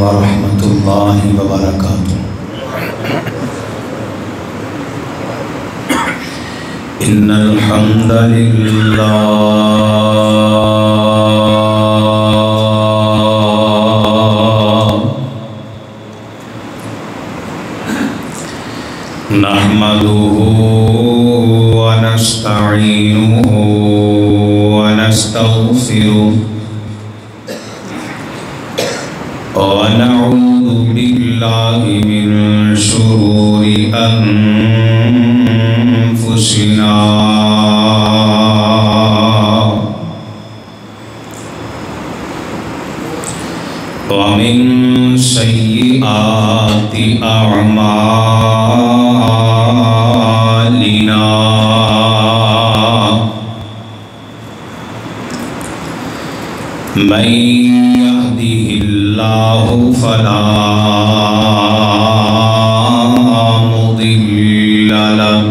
ورحمة الله وبركاته. إن الحمد لله نحمده ونستعينه ونستغفره ونعوذ بالله من شرور أنفسنا ومن سيئات أعمالنا من يهده الله فلا مضل له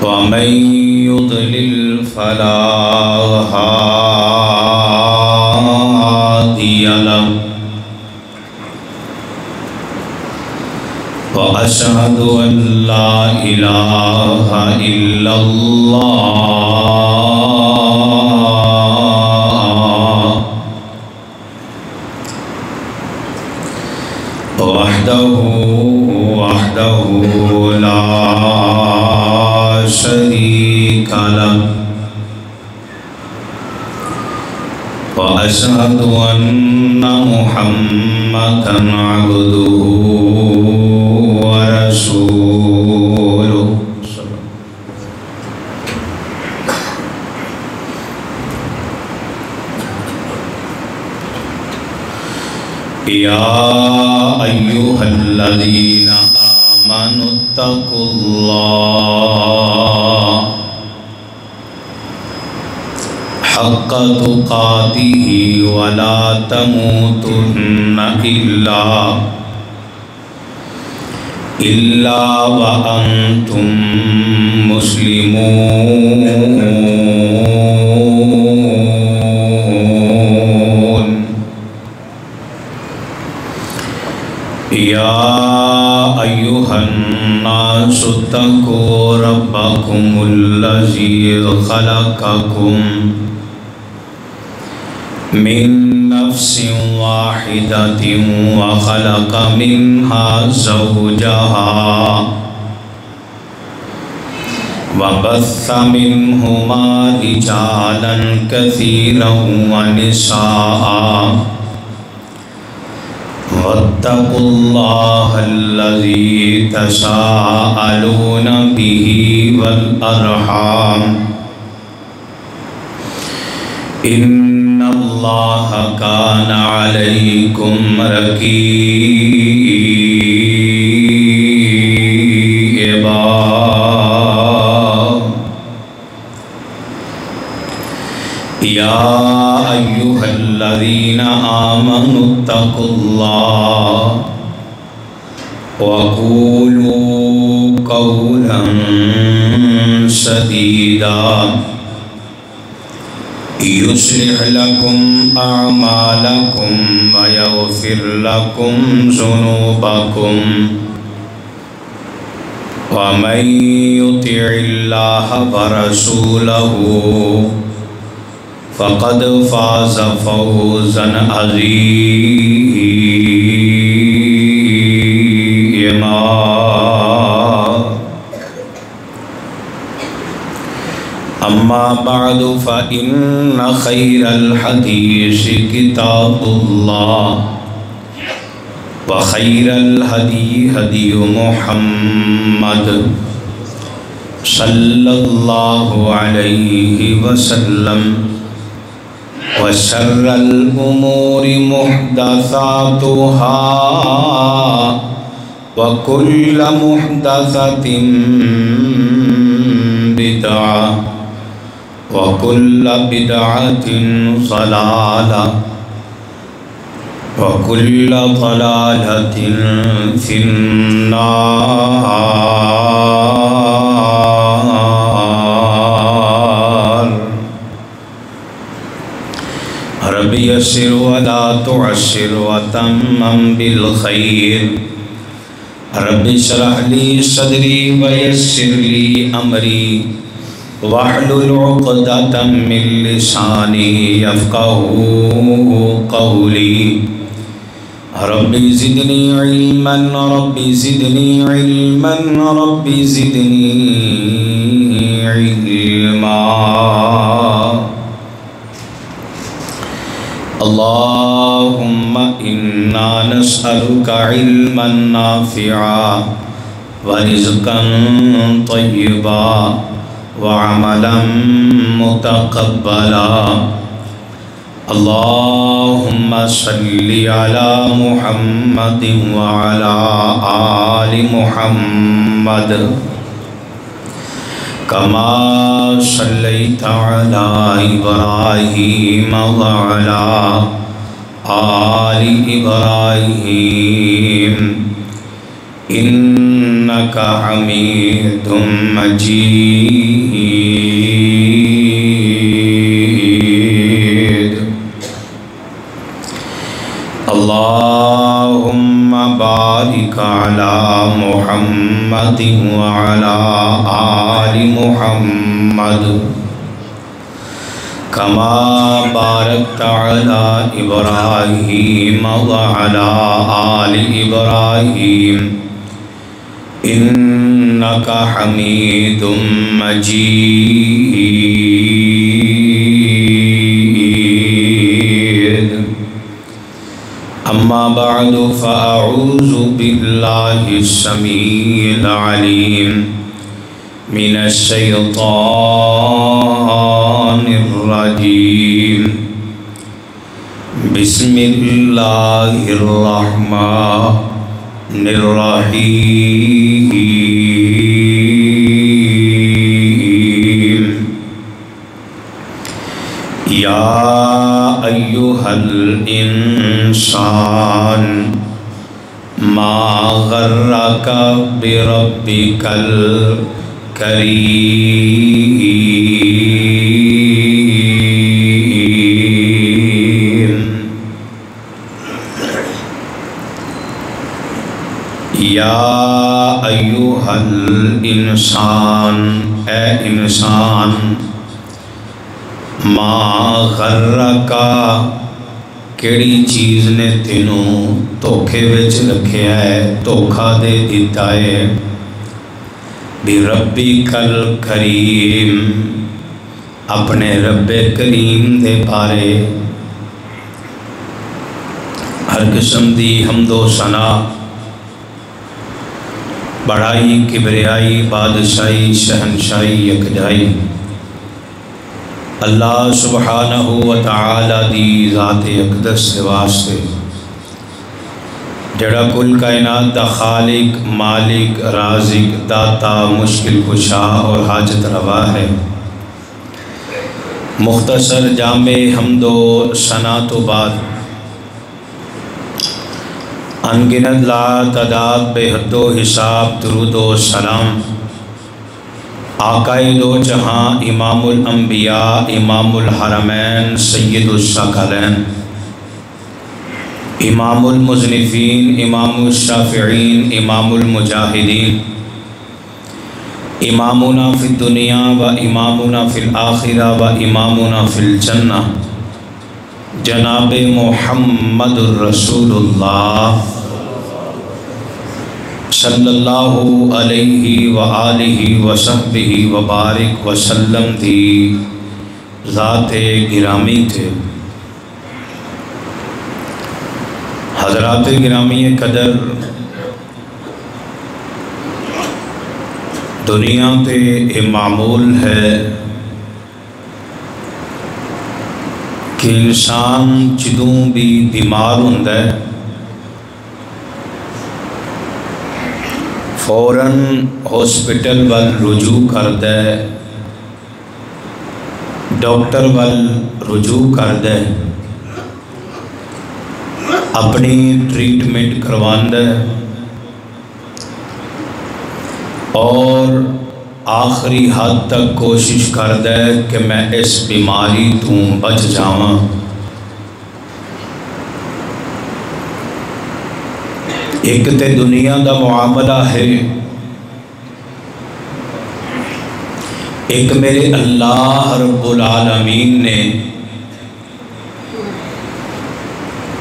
ومن يضلل فلا هادي له وأشهد أن لا إله إلا الله وحده لا شريك له وأشهد أن محمدًا عبده ورسوله. يا أيها الذين آمنوا اتقوا الله حق تقاته ولا تموتن إلا وأنتم مسلمون. يا أيها الناس اتقوا ربكم الذي خلقكم من نفس واحدة وخلق منها زوجها وبث منهما رجالا كثيرا ونساء واتقوا الله الذي تساءلون به والأرحام إن الله كان عليكم رقيبا. يا أيها الذين آمنوا اتقوا الله وقولوا قولا سديدا يصلح لكم أعمالكم ويغفر لكم ذنوبكم ومن يطع الله ورسوله فقد فاز فوزا عظيما. أما بعد فإن خير الحديث كتاب الله وخير الهدي هدي محمد صلى الله عليه وسلم وشر الأمور محدثاتها وكل محدثة بدعة وكل بدعة ضلالة وكل ضلالة في النار. رب یسر ولا تعسر وتمم بالخیر رب اشرح لی صدری ویسر لی امری واحلل عقدۃ من لسانی یفقهوا قولی رب زدنی علما رب زدنی علما رب زدنی علما اللہم انا نسألک علما نافعا ورزقا طیبا وعملا متقبلا اللہم صلی علی محمد وعلی آل محمد کما صلیت علی ابراہیم وعلی آل ابراہیم انک حمید مجید اللہم بارک علی محمد وعلی آل محمد کما بارکت علی ابراہیم وعلی آل ابراہیم انک حمید مجید اما بعد فاعوذ باللہ السمیع العلیم من الشیطان الرجیم بسم اللہ الرحمن الرحیم یا ایہا الانسان ما غرک بربک الکریم یا ایہا الانسان اے انسان ما غرکا کیڑی چیز نے تینوں دھوکھے وچ رکھیا ہے دھوکھا دے دیتا ہے بربک الکریم اپنے رب کریم دے بارے ہر قسم دی حمد و ثنا بڑائی کبریائی بادشاہی شہنشاہی یکجائی اللہ سبحانہ و تعالی دی ذات اقدس سے واسطے جڑا کل کائنات دا خالق مالک رازق داتا مشکل کشا اور حاجت روا ہے مختصر جامع حمد و ثنا تو بعد انگنت لا تعداد بے حد و حساب درود و سلام آقائے دو جہاں امام الانبیاء امام الحرمین سید الثقلین امام المذنبین امام الشافعین امام المجاہدین امامنا فی الدنیا و امامنا فی الآخرہ و امامنا فی الجنہ جناب محمد الرسول اللہ صلی اللہ علیہ وآلہ وصحبہ وبارک وسلم دی ذات گرامی تھے حضرات گرامی قدر دنیا تے یہ معمول ہے کہ انسان جدوں بھی بیمار ہوندا ہے فوراً ہاسپٹل وال رجوع کردا ہے ڈاکٹر وال رجوع کردا ہے اپنی ٹریٹمنٹ کرواندا ہے اور آخری حد تک کوشش کردا ہے کہ میں اس بیماری تو بچ جاواں ایک تے دنیا دا معاملہ ہے، ایک میرے اللہ رب العالمین نے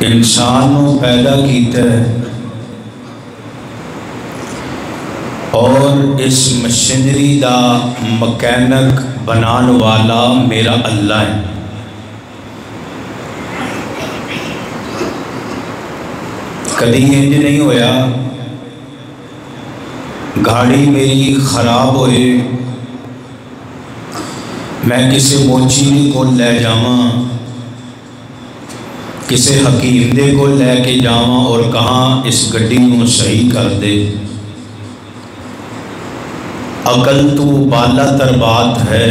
انسان کو پیدا کیتا ہے اور اس مشینری دا مکینک بنان والا میرا اللہ ہے۔ کدی انج نہیں ہویا گاڑی میری خراب ہوئے میں کسی موچی کو لے جاواں، کسی حکیم دے کو لے کے جاواں اور کہاں اس گڈی کو صحیح کر دے۔ عقل تو بالا تر بات ہے،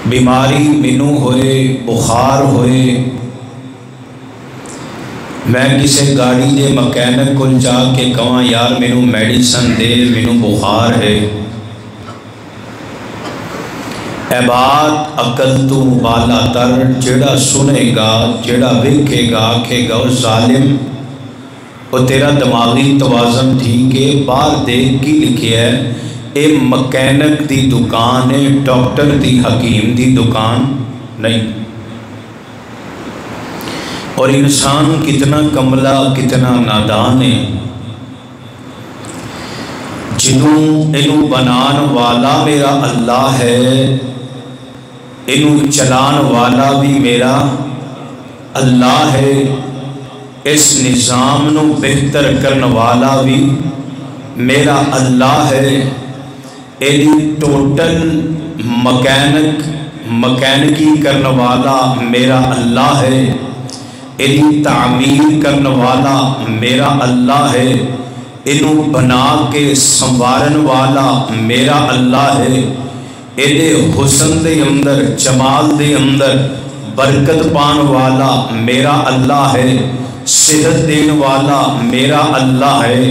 بیماری مینوں ہوئے بخار ہوئے میں کسی گاڑی دے مکینک کو جا کے کہاں یار مینوں میڈیسن دے، مینوں بخار ہے۔ اے بات عقل تو بالا تر، جڑا سنے گا جڑا ویکھے گا آکھے گا وہ ظالم، وہ تیرا دماغی توازن ٹھیک ہے۔ باہر دیکھ کی لکھے ہے اے مکینک دی دکان ہے، ڈاکٹر دی حکیم دی دکان نہیں۔ اور انسان کتنا کملا کتنا نادان ہے، جنوں انہوں بنان والا میرا اللہ ہے، انہوں چلان والا بھی میرا اللہ ہے، اس نظام نو بہتر کرن والا بھی میرا اللہ ہے، ایدی ٹوٹل مکینکی کرن والا میرا اللہ ہے، ایدی تعمیر کرن والا میرا اللہ ہے، انہوں بنا کے سنوارن والا میرا اللہ ہے، ایدے حسن دے اندر جمال دے اندر برکت پان والا میرا اللہ ہے، صحت دین والا میرا اللہ ہے،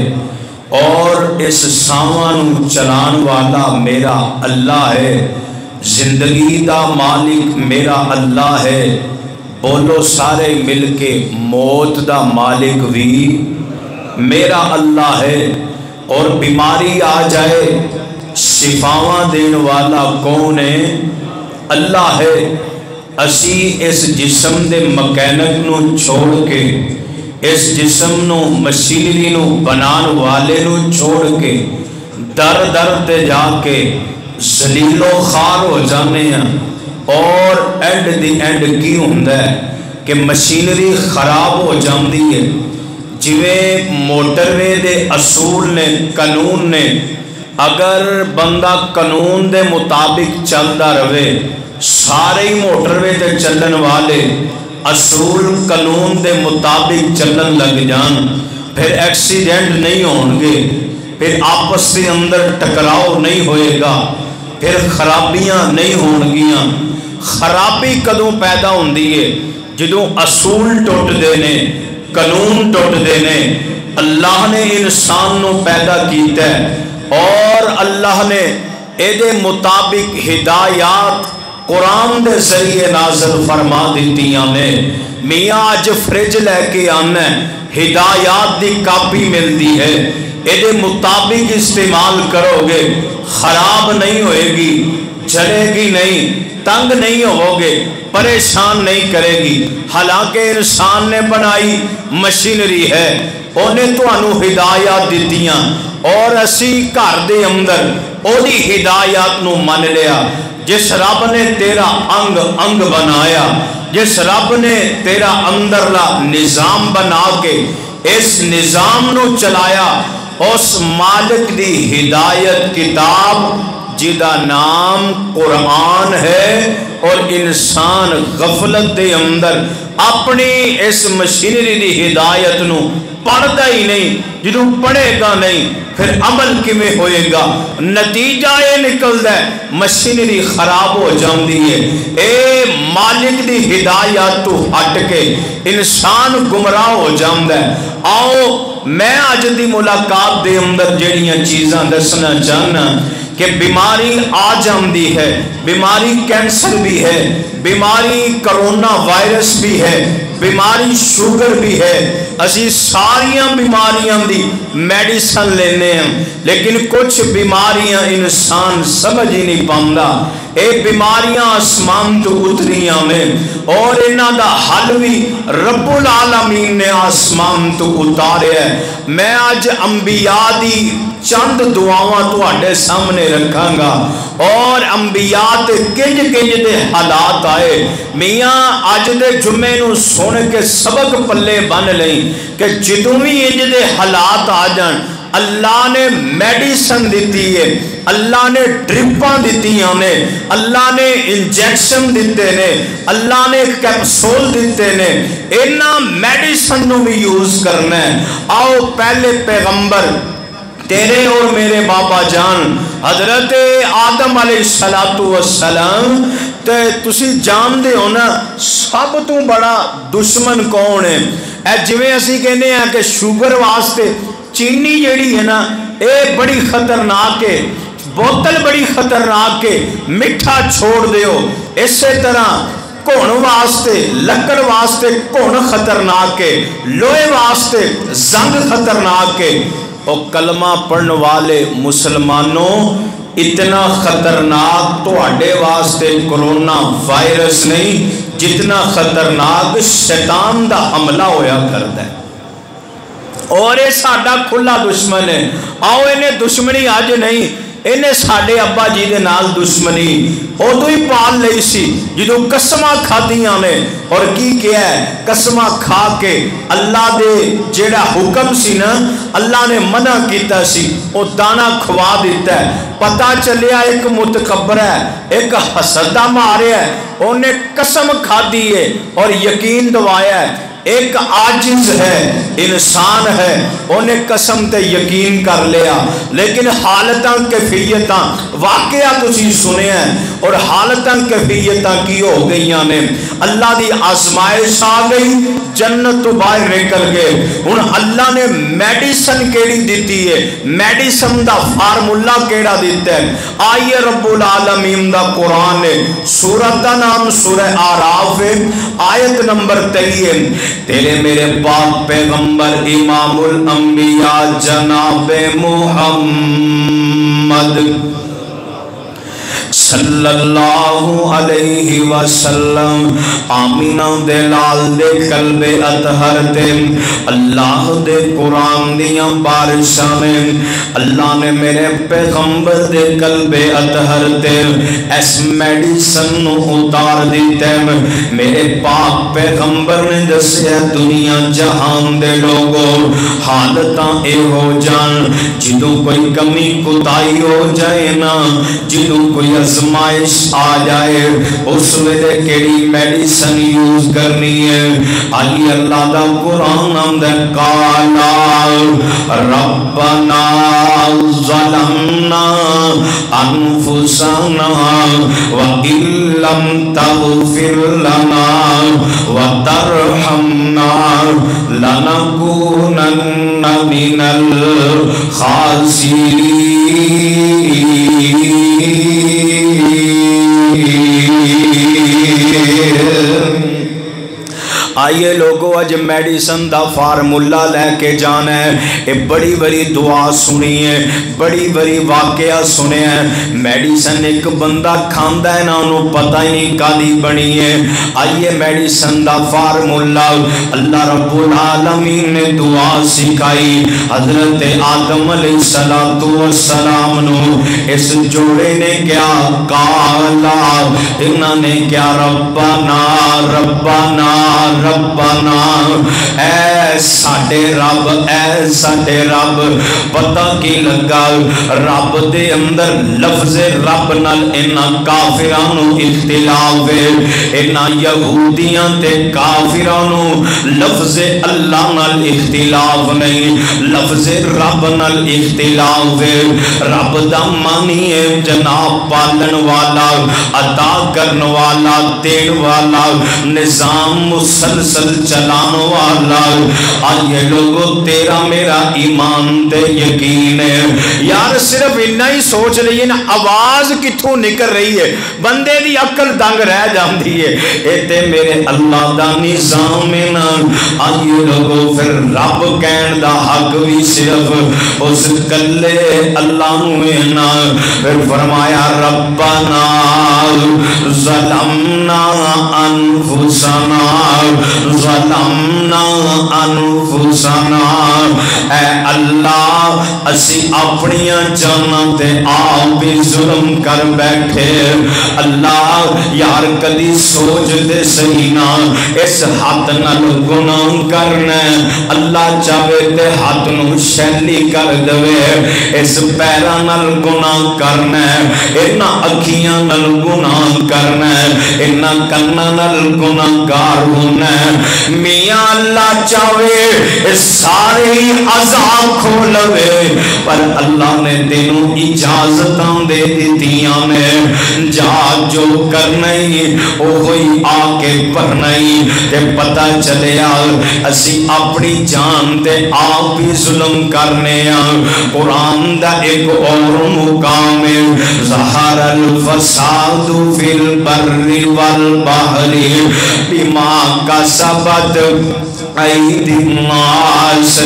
اور اس سامان چلان والا میرا اللہ ہے، زندگی دا مالک میرا اللہ ہے، بولو سارے مل کے موت دا مالک بھی میرا اللہ ہے، اور بیماری آ جائے شفاواں دین والا کون ہے؟ اللہ ہے۔ اسی اس جسم دے مکینک نو چھوڑ کے، اس جسم نو مشینری نو بنان والے نو چھوڑ کے در در تے جا کے ذلیل و خوار ہو جانے ہیں، اور اینڈ دی اینڈ کی ہوندہ ہے کہ مشینری خراب ہو جاندی ہے۔ جویں موٹر وے دے اصول نے قانون نے، اگر بندہ قانون دے مطابق چلدا رہے، سارے ہی موٹر وے دے چلن والے اصول قانون دے مطابق چلن لگ جان، پھر ایکسیڈنٹ نہیں ہون گے، پھر آپس کے اندر ٹکراؤ نہیں ہوئے گا، پھر خرابیاں نہیں ہون گیاں۔ خرابی کدوں پیدا ہوندی ہے؟ جدوں اصول ٹوٹ دینے، قانون ٹوٹ دینے۔ اللہ نے انسان نو پیدا کیتا ہے اور اللہ نے ایدے مطابق ہدایات قرآن دے ذریعے نازل فرما دیتیاں نے۔ میاں آج فریج لے کے آنا ہے، ہدایات دی کاپی ملتی ہے، ایدے مطابق استعمال کرو گے، خراب نہیں ہوئے گی، جلے گی نہیں، تنگ نہیں ہو گے، پریشان نہیں کرے گی۔ حالانکہ انسان نے بنائی مشینری ہے، انہیں تو انہوں ہدایات دیتیاں، اور اسی گھر دے اندر اوہی ہدایات نو من لیا۔ جس رب نے تیرا انگ انگ بنایا، جس رب نے تیرا اندرلا نظام بنا کے اس نظام نو چلایا، اس مالک دی ہدایت کتاب جدا نام قرآن ہے، اور انسان غفلت دے اندر اپنی اس مشینری دی ہدایت نو پڑھتا ہی نہیں۔ جدوں پڑھے گا نہیں پھر عمل کیویں ہوئے گا؟ نتیجہ یہ نکلدا ہے مشینری خراب ہو جاندی ہے۔ اے مالک دی ہدایت تو ہٹ کے انسان گمراہ ہو جاندا ہے۔ آؤ میں اج دی ملاقات دے اندر جڑیاں چیزاں دسنا چاہنا کہ بیماری آ جاندی ہے، بیماری کینسر بھی ہے، بیماری کرونا وائرس بھی ہے، بیماری شوگر بھی ہے، اسی ساریاں بیماریاں دی میڈیسن لینے ہیں، لیکن کچھ بیماریاں انسان سمجھ ہی نہیں پاؤندا، اے بیماریاں آسمان تو اتریاں نے اور انہاں دا حل بھی رب العالمین نے آسمان تو اتاریا ہے۔ میں آج انبیاء دی چند دعاواں تواڈے سامنے رکھاں گا اور انبیاء تے کنج کنج دے حالات آئے۔ میاں اج دے جمعے نو سن کے سبق پلے بن لیں کہ جدوں بھی انج دے حالات آ جان، اللہ نے میڈیسن دیتی ہے، اللہ نے ڈرپاں دیتیاں نے، اللہ نے انجیکشن دیتے نے، اللہ نے کیپسول دیتے نے، انہاں میڈیسن نو بھی یوز کرنا ہے۔ آؤ پہلے پیغمبر تیرے اور میرے بابا جان حضرت آدم علیہ السلام تے تسی جان دے ہو نا سب تو بڑا دشمن کون ہے؟ اے جویں اسی کہنے ہیں کہ شوگر واسطے چینی جیڑی ہے نا اے بڑی خطرناک ہے، بوتل بڑی خطرناک ہے، مٹھا چھوڑ دیو۔ اسی طرح کون واسطے لکڑ واسطے کون خطرناک ہے، لوہے واسطے زنگ خطرناک ہے۔ اور کلمہ پڑھن والے مسلمانوں اتنا خطرناک تو اڈے واسطے کرونا وائرس نہیں جتنا خطرناک شیطان دا حملہ ہویا کرتا ہے، اور یہ ساڈا کھلا دشمن ہے۔ آؤ انہیں دشمنی اج نہیں، انہیں ساڈے ابا جی دے نال دشمنی ادو ہی پال لئی سی جدو قسماں کھادیاں نے، اور کی کیا ہے قسماں کھا کے اللہ دے جیڑا حکم سی نا اللہ نے منع کیتا سی او دانا کھوا دیتا ہے۔ پتہ چلیا ایک متکبر ہے، ایک حسدہ ماریا ہے، انہیں قسم کھا دی ہے اور یقین دوایا ہے۔ ایک عاجز ہے، انسان ہے، انہیں قسم تے یقین کر لیا، لیکن حالتاں کیفیتاں واقعہ تسی سنے ہیں اور حالتاں کیفیتاں کی ہو گئیاں نے۔ اللہ دی آزمائش آ گئی، جنت تو باہر نکل گئے۔ ہن اللہ نے میڈیسن کیڑی دیتی ہے، میڈیسن دا فارمولا کیڑا دیتا ہے؟ آئیے رب العالمین دا قرآن ہے، سورت دا نام سورہ آراف ہے، آیت نمبر 23۔ تیرے میرے پاک پیغمبر امام الانبیاء جناب محمد صلی اللہ علیہ وسلم آمینہ دے لال دے قلب اطہر تے اللہ دے قرآن دیاں بارشاں میں اللہ نے میرے پیغمبر دے قلب اطہر تے اس میڈیسن نو اتار دیتے۔ میرے پاک پیغمبر نے دسیا دنیا جہان دے لوگوں حالتاں اے ہو جان جدوں کوئی کمی کوتاہی ہو جائے نا، جدوں کوئی آزمائش آ جائے اس ویلے کیڑی میڈیسن یوز کرنی ہے؟ آئی اللہ دا قرآن اندر قالا ربنا ظلمنا انفسنا وَإِن لَّمْ تَغْفِرْ لَنَا وَتَرْحَمْنَا لَنَكُونَنَّ مِنَ الْخَاسِرِينَ۔ آئیے لوگوں اج میڈیسن دا فارمولا لے کے جانا ہے۔ یہ بڑی بڑی دعا سنی ہے، بڑی بڑی واقعہ سنے ہیں۔ میڈیسن ایک بندہ کھاندا ہے نا انہوں پتہ ہی نہیں کالی بنی ہے۔ آئیے میڈیسن دا فارمولا اللہ رب العالمین نے دعا سکھائی حضرت آدم علیہ السلام نو۔ اس جوڑے نے کیا کالا، انہوں نے کیا ربنا ربنا ربنا، اے ساڈے رب اے ساڈے رب۔ پتہ کی لگا رب دے اندر لفظ رب نال انہاں کافراں نو اختلاف ہے، انہاں یہودیاں تے کافراں نو لفظ اللہ نال اختلاف نہیں، لفظ رب نال اختلاف ہے۔ رب دا معنی ہے جناب پالن والا، عطا کرن والا، دین والا، نظام مسلم مسلسل چلانے والا آئیے لوگو تیرا میرا ایمان تے یقین ہے یار صرف اتنا ہی سوچ لئیے نا آواز کتھوں نکل رہی ہے بندے دی عقل دنگ رہ جاندی ہے ایتے میرے اللہ دا نظام ہے نا آئیے لوگو پھر رب کہن دا حق بھی صرف اس کلے اللہ ہوئے نا پھر فرمایا ربنا ظلمنا انفسنا ظلمنا انفسنا اے اللہ اسی اپنی جاناں تے آپ بھی ظلم کر بیٹھے اللہ یار کدی سوچ دے صحیح نا اس ہاتھ نال گناہ کرنا اللہ چاہے تے ہاتھ نو شیلی کر دے اس پیرا نال گناہ کرنا اینا اکھیاں نال گناہ کرنا اینا کناں نال گناہ گار ہونا میاں اللہ چاہے سارے عذاب کھولوے پر اللہ نے تینوں اجازتاں دے دیتیاں میں جا جو کرنائی اوہی آکے پڑھنائی تے پتہ چلے اسی اپنی جان تے آپ بھی ظلم کرنے قرآن دا ایک اور مقام ظہر الفساد فی البر والبحر بما کسبت ایدی الناس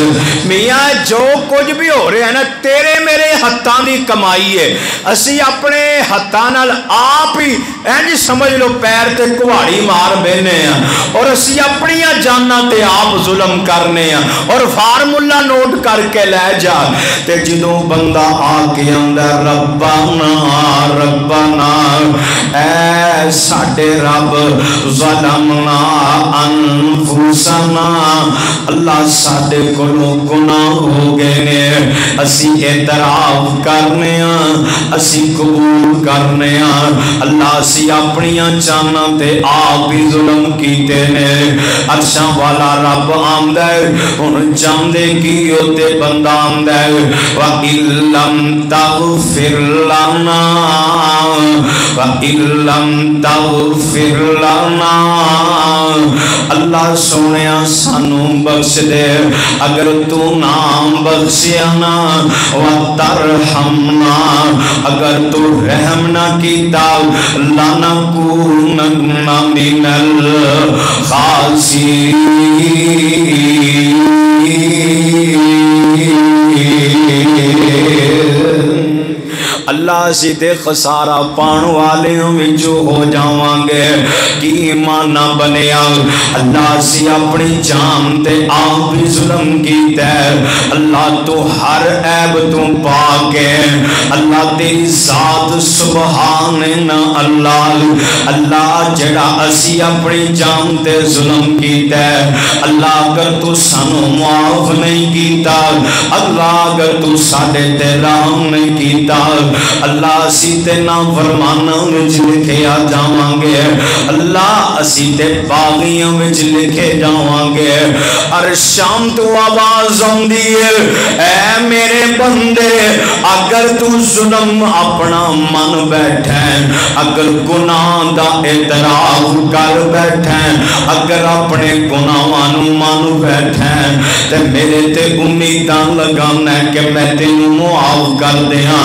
میاں جو کچھ بھی ہو رہے ہیں نا تیرے میرے ہتھاں دی کمائی ہے اسی اپنے ہتھاں نال آپ ہی اینج سمجھ لو پیر تے کہاڑی مار بینے ہیں اور اسی اپنی جاناں تے آپ ظلم کرنے ہیں اور فارمولا نوٹ کر کے لے جا تے جدوں بندہ آکے اندر ربنا ربنا اے ساڈے رب ظلمنا انفسنا اللہ ساڈے کولوں گناہ ہو گئے نے اسی اعتراف کرنے ہیں اسی قبول کرنے ہیں اللہ اسی اپنی چاہنا تے آپ بھی ظلم کیتے نے عرشاں والا رب آمدہ ان جاندے کی ہوتے بندہ آمدہ وَإِن لَمْ تَغْفِرْ لَنَا وَإِن لَمْ تَغْفِرْ لَنَا اللہ سونیا سانو بخش دے اگر تو نام بخشیانا وَتَرْحَمْنَا اگر تو رحم نہ کیتا لَنَكُونَنَّ مِنَ الْخَاسِرِينَ اللہ سیدھے خسارہ پان والے ہمیں جو ہو جاؤں گے کہ ایمان نہ بنیا اللہ سی اپنی جان تے آپ بھی ظلم کیتا ہے اللہ تو ہر عیب تو پاک ہے اللہ تیری ذات سبحان اللہ اللہ جڑا اسی اپنی جان تے ظلم کیتا ہے اللہ اگر تو سانو معاف نہیں کیتا اللہ اگر تو ساڑے تے رحم نہیں کیتا اللہ اسی تے نافرماناں وچ لکھے آ جاواں گے اللہ اسی تے باغیاں وچ لکھے جاواں گے اور شام تو آواز آندی ہے اے میرے بندے اگر تو ظلم اپنا من بیٹھے اگر گناہ دا اعتراف کر بیٹھے اگر اپنے گناہاں نو من بیٹھے تے میرے تے امیداں لگانا ہے کہ میں تینوں معاف کر دیاں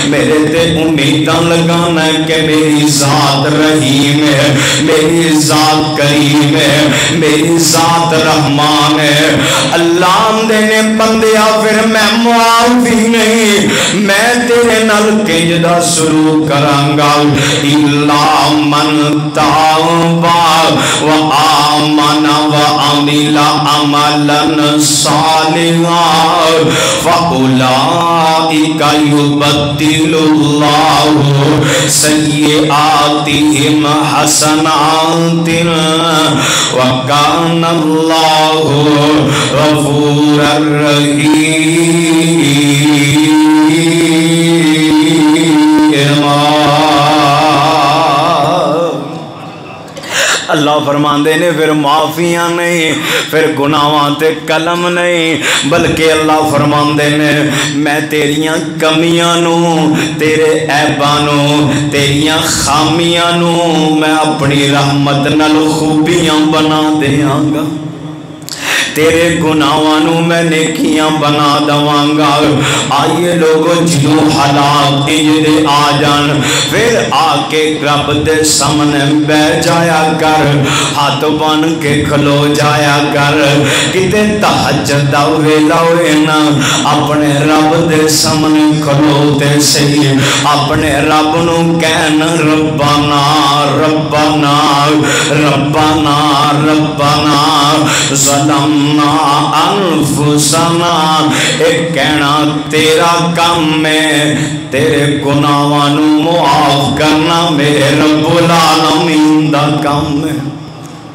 میرے تے امیداں لگانا ہے کہ میری ذات رحیم ہے میری ذات کریم ہے میری ذات رحمان ہے اللہ دینے بندیا پھر میں معافی نہیں میں تیرے نال کنجدہ سلوک کرانگا الا من تابا و آمن و عمل عملا صالحا فاولئک یبدل اللہ سیئاتہم حسنات وکان اللہ غفورا رحیما اللہ فرماندے نے پھر معافیاں نہیں، پھر گناہاں تے قلم نہیں، بلکہ اللہ فرماندے نے میں تیریاں کمیاں نو، تیرے عیباں نو، تیریاں خامیاں نو میں اپنی رحمت نال خوبیاں بنا دیاں گا، تیرے گناہاں نو میں نیکیاں بنا دواں گا۔ آئیے لوگو جدوں حالات انجدے آ جان، پھر آ کے رب دے سامنے بیٹھ جایا کر، ہاتھ بن کے کھلو جایا کر، کتے تہجد دا ویلا ہوئے نا اپنے رب دے سامنے کھلو تے صحیح، اپنے رب نو کہن ربنا ربنا ربنا ربنا ظلمنا انفسنا، ایک کہنا تیرا کام میں، تیرے گناہاں نو معاف کرنا میرے رب العالمین دا کام ہے۔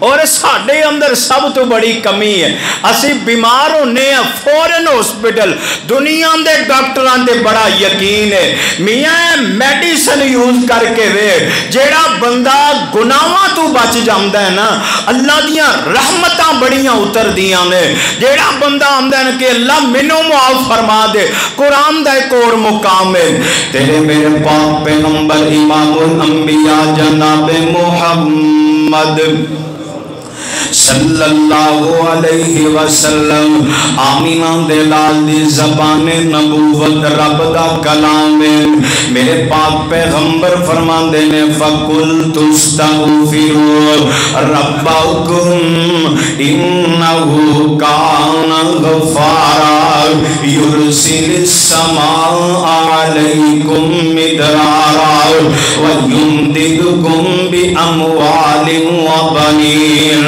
اور ساڈے اندر سب تو بڑی کمی ہے، اسی بیمار ہونے ہیں فورن ہاسپٹل، دنیا دے ڈاکٹران دے بڑا یقین ہے میاں میڈیسن یوز کر کے وے جیڑا بندہ گناہاں تو بچ جاندا ہے نا اللہ دیاں رحمتاں بڑیاں اتر دیاں نے، جیڑا بندہ آندا ہے کہ اللہ مینوں معاف فرما دے، قرآن دا ایک اور مقام ہے، تیرے میرے پاک پیغمبر امام الانبیاء جناب محمد صلی اللہ علیہ وسلم آمینہ دلال دی زبان نبوت رب دا کلام ہے، میرے پاک پیغمبر فرمان دینے فَقُلْتُ اسْتَغْفِرُوا رَبَّكُمْ إِنَّهُ كَانَ غَفَّارًا يُرْسِلِ السَّمَاءَ عَلَيْكُمْ مِدْرَارًا وَيُمْدِدْكُمْ بِأَمْوَالٍ وَبَنِينَ۔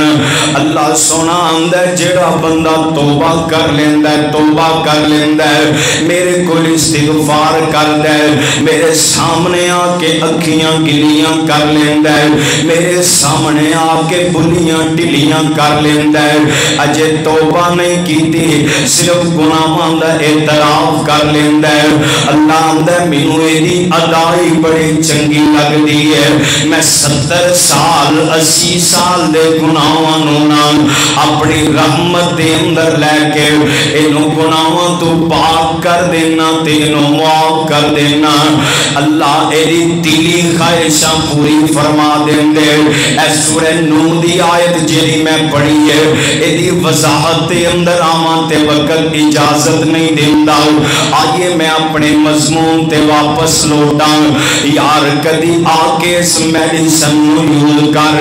اللہ سونا آندہ ہے جڑا بندہ توبہ کر لیندہ ہے، توبہ کر لیندہ ہے، میرے کل استغفار کر دے، میرے سامنے آکے اکھیاں گلیاں کر لیندہ ہے، میرے سامنے آکے بلیاں ٹلیاں کر لیندہ ہے، اجے توبہ نہیں کی تھی صرف گناہ آندہ اعتراف کر لیندہ ہے، اللہ آندہ ہے مینوے دی ادائی بڑی چنگی لگ دی ہے، میں 70 سال 80 سال دے گناہاں اپنی رحمت دے اندر لے کے انہوں گناہوں تو پاک کر دینا، تینوں معاف کر دینا، اللہ ایدی دلی خواہشاں پوری فرما دیندے۔ اے سورہ نور دی آیت جیری میں پڑھی ہے ایدی وضاحت دے اندر آمان تے وقت اجازت نہیں دیندہ، آئیے میں اپنے مضمون تے واپس لوٹاں، یار کدی آکے اس میڈیسن نو یوز کر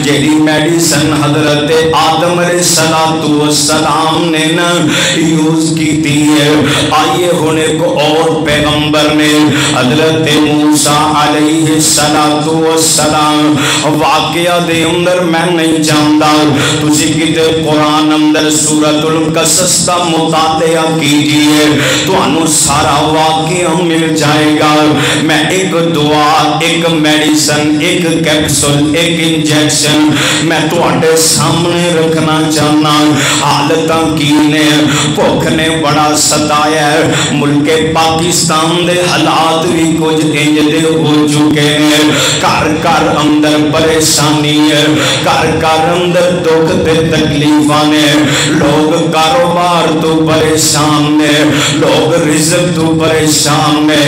جیری میڈیسن حضرت آدم علیہ السلام نے نا یوز کی تھی ہے، آئیے ہونے کو اور پیغمبر نے حضرت موسیٰ علیہ السلام واقعہ دے اندر میں نہیں جاندہ، تجھے کتے قرآن اندر سورۃ القصص کا مطالعہ کیجئے تو انہوں سارا واقعہ مل جائے گا۔ میں ایک دعا، ایک میڈیسن، ایک کیپسول، ایک انجیکشن میں تو اٹھے سامنے رکھنا چاہنا، حالتاں کینے بھوک نے بڑا ستایا ہے، ملک پاکستان دے حالات بھی کچھ انجدے ہو چکے ہیں، کار اندر پریشانی ہے، کار اندر دکھ تے تکلیفانے، لوگ کاروبار تو پریشان ہے، لوگ رزق تو پریشان ہے،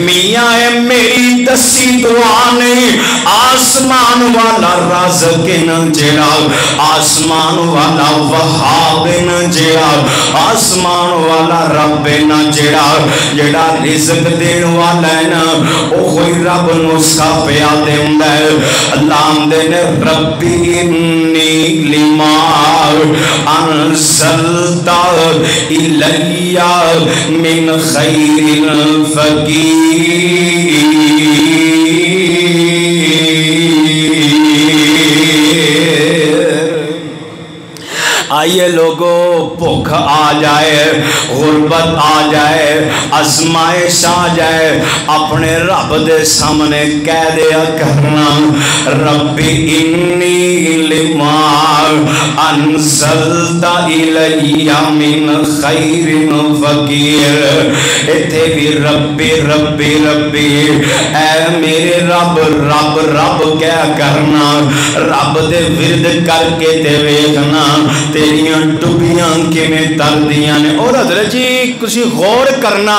میاں ہے میری دسی دعا نہیں، آسمان والا رازق نہ جڑا، آسمان والا وہاب نہ جڑا، آسمان والا رب نہ جڑا، جڑا رزق دین والا ہے نا او کوئی رب نسخہ پیا دیندہ ہے۔ اللہ آمدے نے ربی انی لما انزلتا الیہ من خیر فقیر۔ آئیے لوگو بھوک آ جائے، غربت آ جائے، آزمائش آ جائے، اپنے رب دے سامنے کہہ دیا کرنا ربی انی لما انزلت الی من خیر فقیر. ایتھے بھی ربی ربی ربی، اے میرے رب رب رب کیا کرنا، رب دے ورد کر کے تے ویکھنا تیریاں ڈبیاں کیویں تردیاں نے. اور حضرت جی کسی غور کرنا،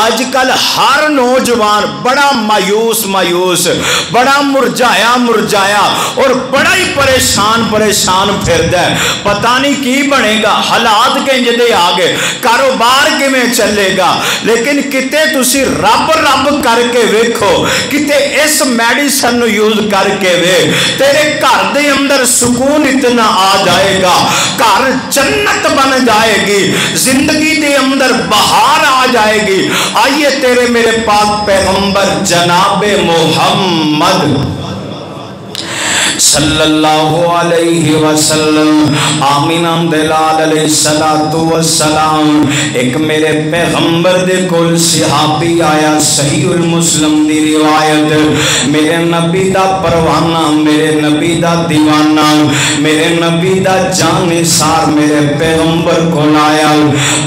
اج کل ہر نوجوان بڑا مایوس مایوس، بڑا مرجایا مرجایا اور بڑا ہی پریشان پریشان پھردا ہے. پتہ نہیں کی بنے گا، حالات کنج دے آ گئے، کاروبار کیویں چلے گا. لیکن کتے تسی رب رب کر کے ویکھو، کتے اس میڈیسن نو یوز کر کے ویکھ، تیرے گھر دے اندر سکون اتنا آ جائے گا، گھر جنت بن جائے گی، زندگی دے اندر بہار آ جائے گی. آئیے تیرے میرے پاک پیغمبر جناب محمد صلی اللہ علیہ وسلم آمینہ دلال علیہ السلام، ایک میرے پیغمبر دے کول صحابی آیا، صحیح المسلم دی روایت، میرے نبی دا پروانہ، میرے نبی دا دیوانہ، میرے نبی دا جانثار میرے پیغمبر کول آیا.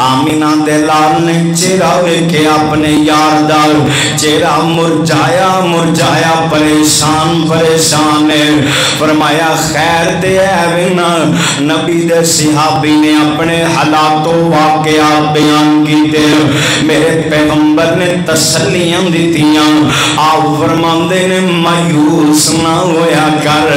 آمینہ دلال نے چہرہ ویکھے اپنے یار دا، چہرہ مرجایا مرجایا پریشان پریشان ہے. فرمایا خیر دے ایوینا. نبی دے صحابی نے اپنے حالات و واقعات بیان کیتے، میرے پیغمبر نے تسلیاں دیتیاں. آپ فرماندے نے مایوس نہ ہویا کر،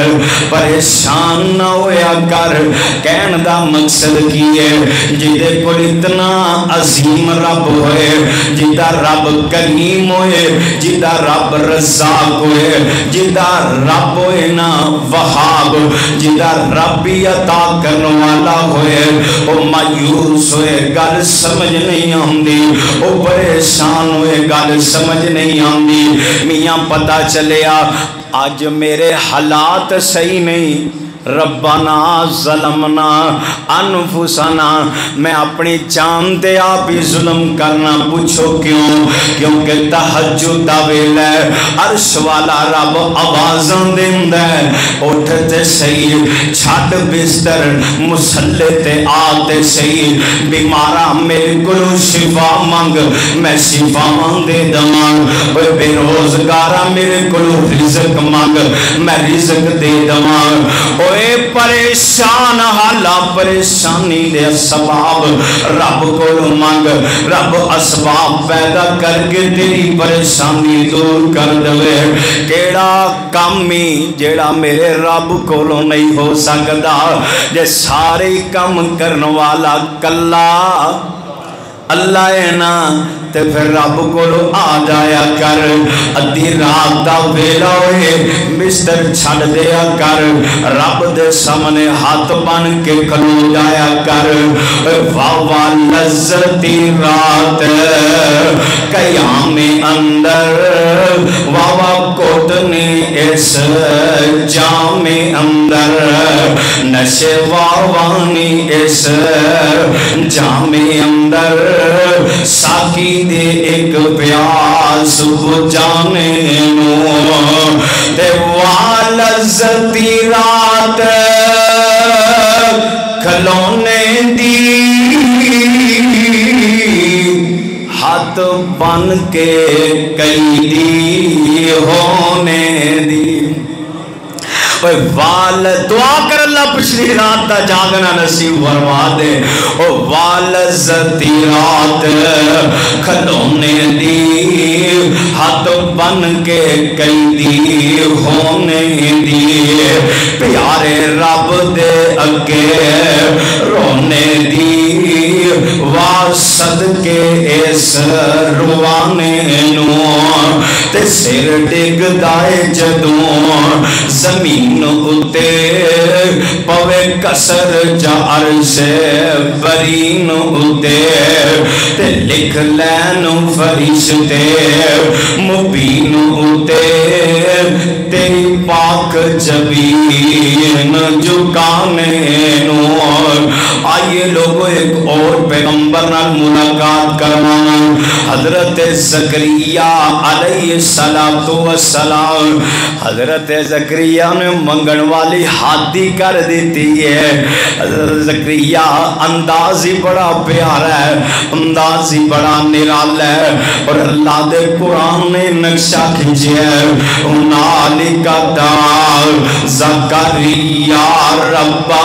پریشان نہ ہویا کر. کہن دا مقصد کی ہے، جدے کو اتنا عظیم رب ہوئے، جدہ رب کریم ہوئے، جدہ رب رزاق ہوئے، جدہ رب ہوئے نا وہاب، جدہ ربی عطا کرنے والا ہوئے، او مایوس ہوئے گل سمجھ نہیں آندی، او پریشان ہوئے گل سمجھ نہیں آندی. میاں پتہ چلیا آج میرے حالات صحیح نہیں، ربنا ظلمنا انفسنا، میں اپنی جان دے آپ ہی ظلم کرنا. پوچھو کیوں؟ کیونکہ تہجد دا ویلا ہے، عرش والا رب آوازاں دیندا ہے، اٹھتے صحیح چھڈ بستر مصلے تے آتے صحیح، بیمارا میرے کولوں شفا منگ میں شفا دے دواں، بے روزگارا میرے کولوں رزق منگ میں رزق دے دواں. اے پریشان حالا پریشانی دے اسباب رب کو مانگ، رب اسباب پیدا کر کے تیری پریشانی دور کر دے. کیڑا کامی جیڑا میرے رب کو نہیں ہو سکتا، جے سارے کام کرنے والا کلا اللہ ہے نا، تے پھر رب کو آ جایا کر. ادھی رات دا ویلا ہوئے بستر چھڑ دیا کر، رب دے سامنے ہاتھ بن کے کھلو جایا کر. واوا لذتی رات قیام اندر، واوا کوٹنی اس جام اندر، نشے واوانی اس جام اندر، ساکی دے ایک پیاس بجانے نو، تے والذتی رات کھلونے دی ہاتھ بن کے قیدی ہونے دی. وال دعا کر اللہ پچھلی رات دا جاگنا نصیب فرما دے. او والذتی رات کھلونے دی ہاتھ بن کے قیدی ہونے دی، پیارے رب دے اگے رونے دی، واسد کے اس روانے نو، تے سر ڈگ دائے جدوں زمین اتے پوے کسر جا عرش برین اتے، تے لکھ لین فرشتے مبین اتے، تیری پاک جبین جھکانے نو. آئیے لوگوں ایک اور پیغمبر نال ملاقات کروانا. حضرت زکریا علیہ السلام، حضرت زکریا نے منگن والی ہاتھی کر دیتی ہے۔ حضرت زکریا انداز ہی بڑا پیارا ہے، انداز ہی بڑا نرالا ہے، اور اللہ دے قرآن نے نقشہ کھینچیا ہے۔ ہنالک دعا زکریا ربہ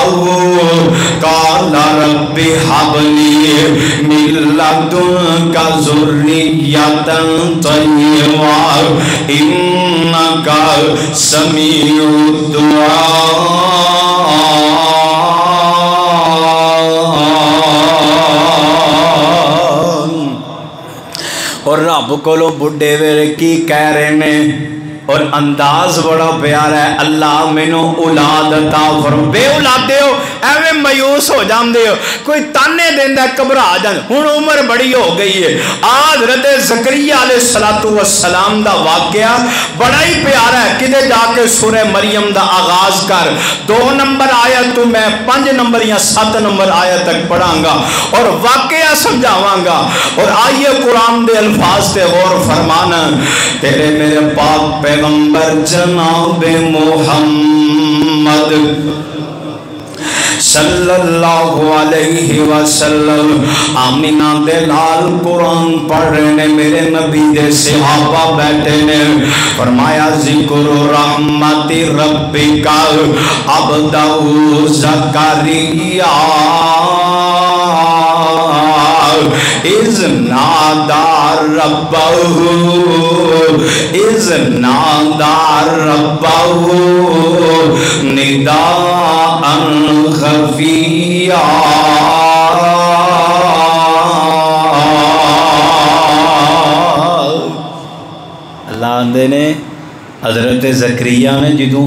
قال رب هب لي من لدنك ذرية طيبة إنك سميع الدعاء۔ اور رب کو بڑھے ویلے کی کہہ رہے ہیں، اور انداز بڑا پیارا ہے، اللہ مینوں اولاد عطا فرما۔ بے اولادے ہو ایویں مایوس ہو جاندے ہو، کوئی تانے دیندا گھبرا جاندے، ہن عمر بڑی ہو گئی ہے۔ حضرت زکریا علیہ السلام دا واقعہ بڑا ہی پیارا ہے، کدے جا کے سورہ مریم دا آغاز کر، 2 نمبر آیت تو میں 5 نمبر یا 7 نمبر آیت تک پڑھاں گا اور واقعہ سمجھاواں گا۔ اور آئیے قرآن دے الفاظ تے غور فرمانا۔ تیرے میرے پاک پیغمبر جناب محمد صلی اللہ علیہ وسلم آمینہ دے لال قرآن پڑھ رہے نے، میرے نبی دے صحابہ بیٹھے نے، فرمایا ذکر رحمت ربک عبدہ زکریا اذ نادى ربه اذ نادى ربه نداء خفيا۔ اللہ آندے نے حضرت زکریا نے جدوں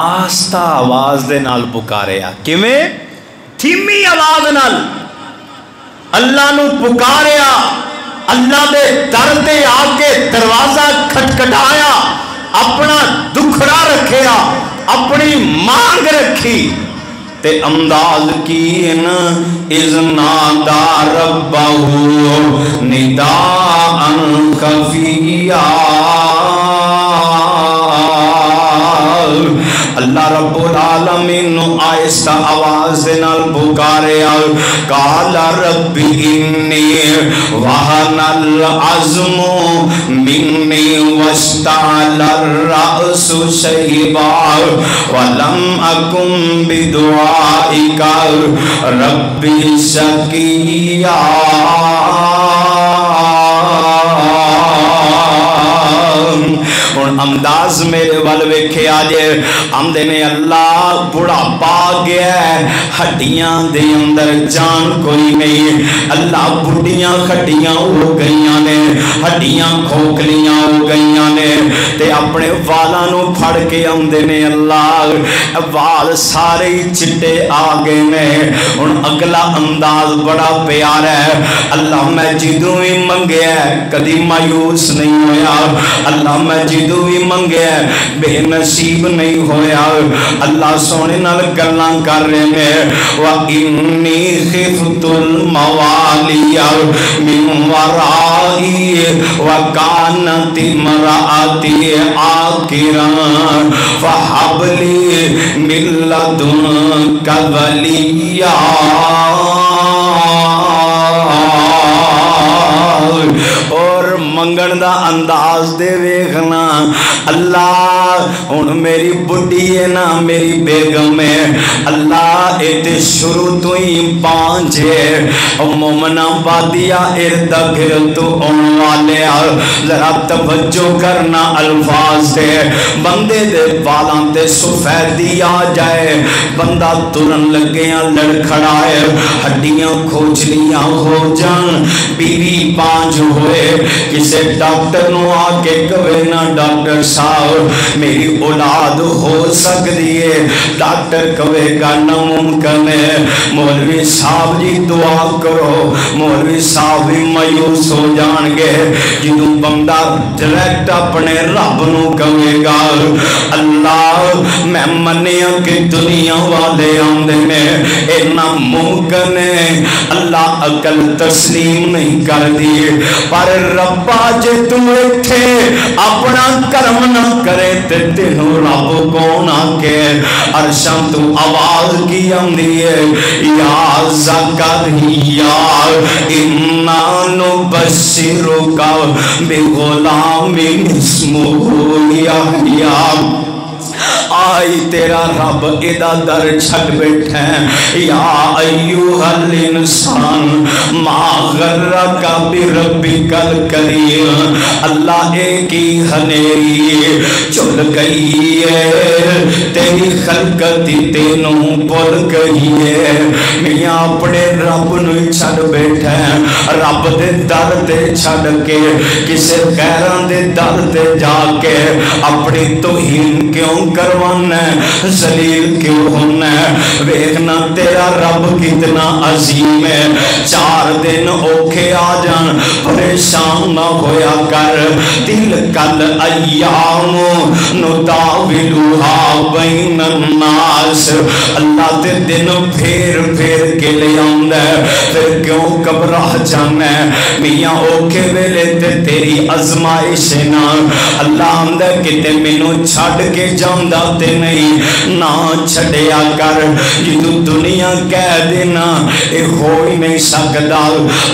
آہستہ آواز دے نال پکاریا، کیویں تھیمی آواز نال اللہ نو پکاریا، اللہ دے در تے آ کے دروازہ کھٹکھٹایا، اپنا دکھڑا رکھیا، اپنی مانگ رکھی تے انداز کی نا اذ نادى ربه نداء خفيا۔ اللہ رب العالمین آہستہ آواز دے نال پکاریا، قال رب انی وہن العظم منی واشتعل الرأس شیبا ولم اکن بدعائک رب شقیا۔ انداز میرے ول ویکھے آجے آمدے نے اللہ بڑھاپا گیا ہے، ہڈیاں دے اندر جان کوئی نہیں، اللہ بڑھیاں کھٹیاں ہو گئیاں نے، ہڈیاں کھوکھلیاں ہو گئیاں نے، تے اپنے والاں نو پھڑ کے آمدے نے اللہ وال سارے چٹے آگے نے۔ ہن اگلا انداز بڑا پیارا ہے، اللہ میں جدوں بھی منگیا کدی مایوس نہیں ہویا، اللہ میں جدوں بھی منگیا بے نصیب نہیں ہویا، اللہ سونے نال گلاں کر رہے ہیں۔ وَإِنِّي خِفْتُ الْمَوَالِيَ مِنْ وَرَائِي وَكَانَتِ امْرَأَتِي عَاقِرًا فَهَبْ لِي مِن لَّدُنكَ وَلِيًّا۔ اور منگن دا انداز دے ویکھنا، اللہ ہن میری بڈھی ہے نا میری بیگم ہے، اللہ اے تے شروع تو ہی پانچے مومنا بادیا ارد گرد اون والے ذرا توجہ کرنا الفاظ دے، بندے دے والاں تے سفیدی آ جائے، بندہ ترن لگیاں لڑکھڑائے، ہڈیاں کھوجلیاں ہو جان، بیوی پانچ ہوئے، کسے ڈاکٹر نو آ کے کہے نا ڈاکٹر دسا میری اولاد ہو سکتی ہے؟ ڈاکٹر کہے گا ناممکن ہے۔ مولوی صاحب جی دعا کرو، مولوی صاحب بھی مایوس ہو جان گے جدوں بندہ ڈائریکٹ اپنے رب نو کہے گا اللہ میں منیا کہ دنیا والے آندے نے اے ناممکن ہے، اللہ عقل تسلیم نہیں کر دی، پر ربا جے تم ایتھے اپنا کرم نہ کرے تے تینوں رب کون آکے؟ عرشاں تو آواز کی آندی ہے یا زکریا انا نبشرک بغلام اسمہ یحییٰ۔ آئی تیرا رب ادا در چھٹ بیٹھے یا ایوہ الانسان ما غرک بربک الکریم۔ اللہ ایک ہی ہنیری چل گئی ہے، تیری خلقت تینوں بھول گئی ہے۔ میاں اپنے رب نو چھٹ بیٹھے، رب دے در تے چھڑ کے کسے غیراں دے در تے جا کے اپنی توہین کیوں کروانا ہے، ذلیل کیوں ہونا ہے؟ ویکھنا تیرا رب کتنا عظیم ہے۔ 4 دن اوکھے آ جان پریشان نہ ہویا کر، دل کل ایام نداولھا بین الناس۔ اللہ تے دن پھیر پھیر کے لے آندا ہے، پھر کیوں گھبرا جانا ہے؟ میاں اوکھے ویلے تے تیری آزمائش نہ اللہ آندا کتے مینوں چھڈ کے جاندا تے نہیں، نہ چھڈیا کر۔ جدو دنیا کہہ دینا اے ہو ہی نہیں سکدا،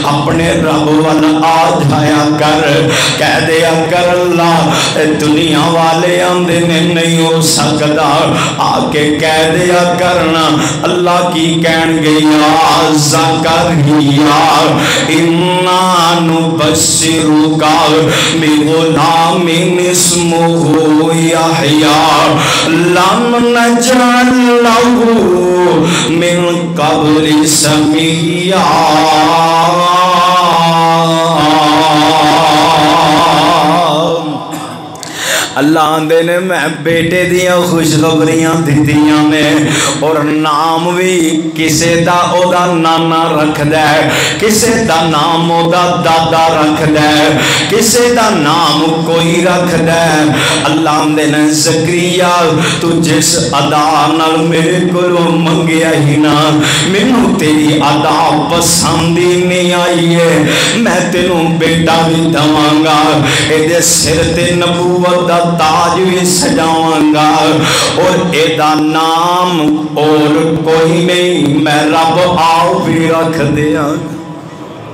اپنے رب وال آ جایا کر، کہہ دیا کر اللہ دنیا والے آندے نے نہیں ہو سکدا، آ کے کہہ دیا کرنا اللہ کی کہن گے یا زکریا انا نبشرک بغلام اسمہ یحییٰ لم نجعل له من قبل سمیہ۔ اللہ آندے نے میں بیٹے دیاں خوشخبریاں دیتیاں نے، اور نام بھی کسے دا او دا نانا رکھ دے، کسے دا نام او دا دادا رکھ دے، کسے دا نام کوئی رکھ دے۔ اللہ آندے نے زکریا تو جس ادا نال میرے کو منگیا ہی نا، مینوں تیری ادا پسند ہی نہیں آئی ہے، میں تینوں بیٹا بھی دواں گا، اے دے سر تے نبوت دا تاج بھی سجاواں گا، اور ایدا نام اور کوئی نہیں، میں رب آؤ بھی رکھ دیا۔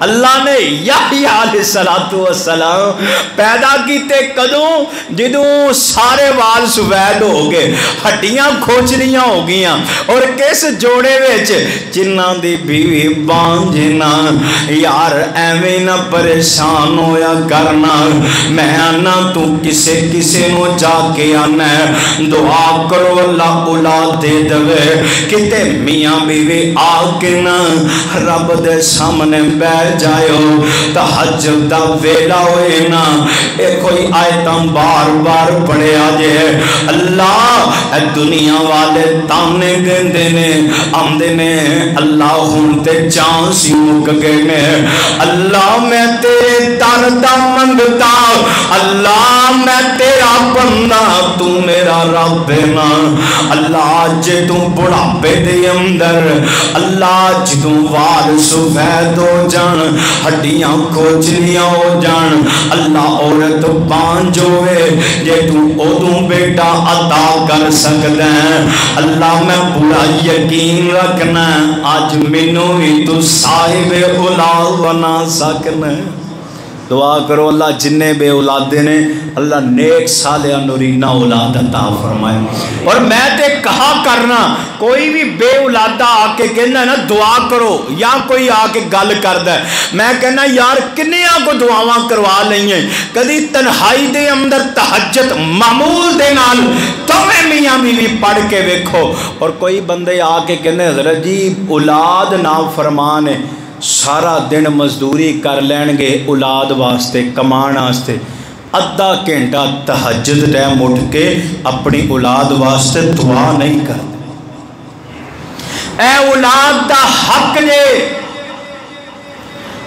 اللہ نے یحییٰ علیہ السلام پیدا کیتے کدوں؟ جدوں سارے وال سفید ہو گئے، ہڈیاں کھوچلیاں ہو گیاں، اور کس جوڑے وچ جنہاں دی بیوی بانجنا۔ یار ایویں نہ پریشان ہویا کرنا، میں آنا تو کسے کسے نو جا کے آنا ہے، دعا کرو اللہ اولاد دے دوے، کتے میاں بیوی آ کے نا رب دے سامنے بیٹھ جائیو، تہجد دا ویلا ہوئے نا، ایک کوئی آیتاں بار بار پڑھے آجے، اللہ اے دنیا والے تانے گندے نے آمدے نے، اللہ ہونتے چانسی مک گئے نے، اللہ میں تیرے در دا منگتا، اللہ میں تیرا بندہ، تو میرا رب نا، اللہ جے تو بڑھاپے دے اندر، اللہ جے تو وال سفید ہو جان، ہڈیاں کھوچلیاں ہو جان، اللہ عورت بانج ہوئے، جے تو ادوں بیٹا عطا کر سکتا ہے۔ اللہ میں پورا یقین رکھنا، آج مینوں بھی تو صاحب اولاد بنا سکنا ہے۔ دعا کرو اللہ جننے بے اولادے نے اللہ نیک صالح نورینہ اولاد عطا فرمائے۔ اور میں تے کہا کرنا کوئی بھی بے اولادہ آ کے کہنا ہے نا دعا کرو، یا کوئی آ کے گل کردا ہے، میں کہنا یار کنیاں کو دعاواں کروا لئیے، کدی تنہائی دے اندر تہجد معمول دے نال تمہیں میاں بیوی پڑھ کے ویکھو، اور کوئی بندے آ کے کہنے حضرت جی اولاد نافرمان ہے، سارا دن مزدوری کر لین گے اولاد واسطے کمان واسطے، ادھا گھنٹہ تہجد ٹائم اٹھ کے اپنی اولاد واسطے دعا نہیں کرتے؟ اے اولاد دا حق جے،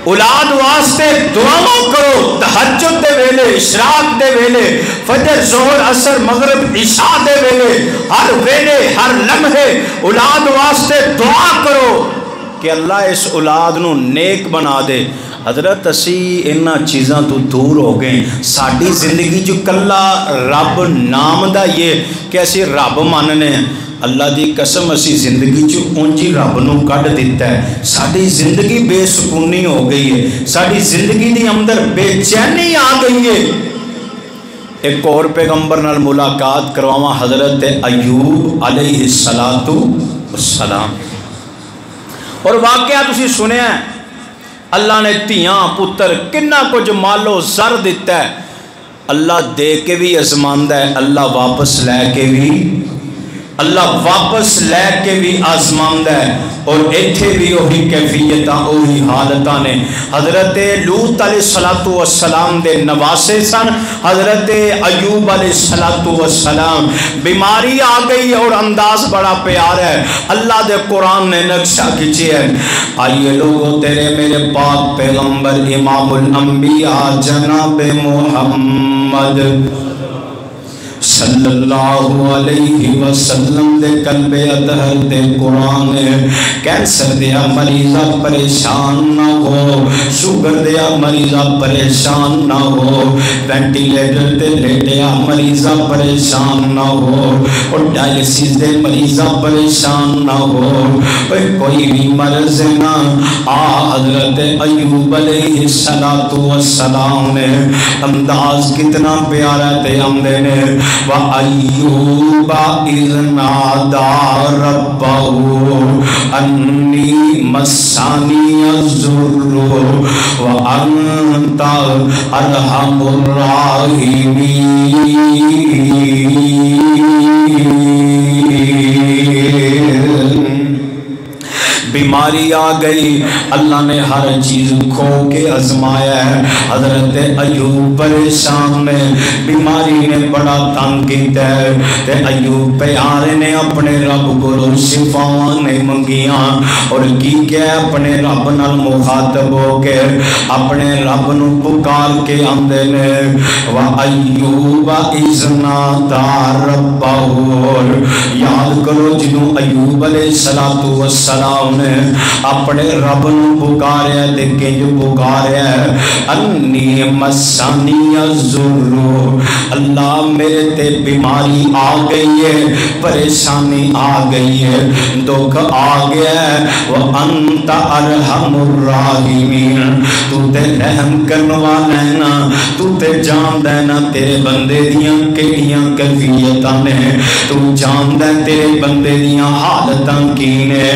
اولاد واسطے دعاواں کرو، تہجد دے ویلے، اشراق دے ویلے، فجر ظہر عصر مغرب عشاء دے ویلے، ہر ویلے ہر لمحے اولاد واسطے دعا کرو کہ اللہ اس اولاد نو نیک بنا دے۔ حضرت اسی انہاں چیزاں تو دور ہو گئے، ساری زندگی جو کلا رب نام دا یہ کہ اسی رب ماننے ہیں، اللہ دی قسم اسی زندگی چ اونجی رب نو کڈ دیتا ہے، ساری زندگی بے سکونی ہو گئی ہے، ساری زندگی دی اندر بے چینی آ گئی ہے۔ ایک اور پیغمبر نال ملاقات کرواواں، حضرت ایوب علیہ السلام، اور واقعہ تسی سنیا ہے، اللہ نے تیاں پتر کنا کچھ مالو زر دیتا ہے، اللہ دے کے بھی آزماندا ہے، اللہ واپس لے کے بھی آزماندا ہے، اور ایتھے بھی وہی کیفیتاں وہی حالتاں نے۔ حضرت لوط علیہ السلام دے نواسے سن، حضرت ایوب علیہ السلام، بیماری آ گئی اور انداز بڑا پیارا ہے، اللہ دے قرآن نے نقشہ کھینچے ہے۔ آئیے لوگوں تیرے میرے پاک پیغمبر امام الانبیاء جناب محمد صلی اللہ علیہ وسلم دے قلب اطہر دے قرآن، کینسر دیا مریضہ پریشان نہ ہو، شوگر دیا مریضہ پریشان نہ ہو، وینٹیلیٹر تے لیٹیا مریضہ پریشان نہ ہو، اور ڈائلسس دے مریضہ پریشان نہ ہو، کوئی بھی مرض نہ آ۔ حضرت ایوب علیہ السلام نے انداز کتنا پیارا تے آمدے نے، وَأَيُّوبَ إِذْ نَادَى رَبَّهُ أَنِّي مَسَّنِيَ الضُّرُّ وَأَنْتَ أَرْحَمُ الرَّاحِمِينَ۔ بیماری آ گئی، اللہ نے ہر چیز کھو کے آزمایا ہے۔ حضرت ایوب پریشان نے، بیماری نے بڑا تنگ کیتا ہے، تے ایوب پیارے نے اپنے رب کو شفاواں نے منگیاں، اور کی کیا اپنے رب نال مخاطب ہو کے اپنے رب نو پکار کے آندے نے، وَأَيُّوبَ إِذْ نَادَى رَبَّهُ۔ یاد کرو جنوں ایوب علیہ السلام نے اپنے رب نو پکاریا تے کنج پکاریا، انی مسانی الضر، اللہ میرے تے بیماری آ گئی ہے، پریشانی آ گئی ہے، دکھ آ گیا ہے، وانت ارحم الراحمین، تو تے رحم کرنے والا ہے نا، تو تے جاندا ہے نا تیرے بندے دیاں کیڑیاں کیفیتاں نے، تو جاندا ہے تیرے بندے دیاں حالتاں کی نے۔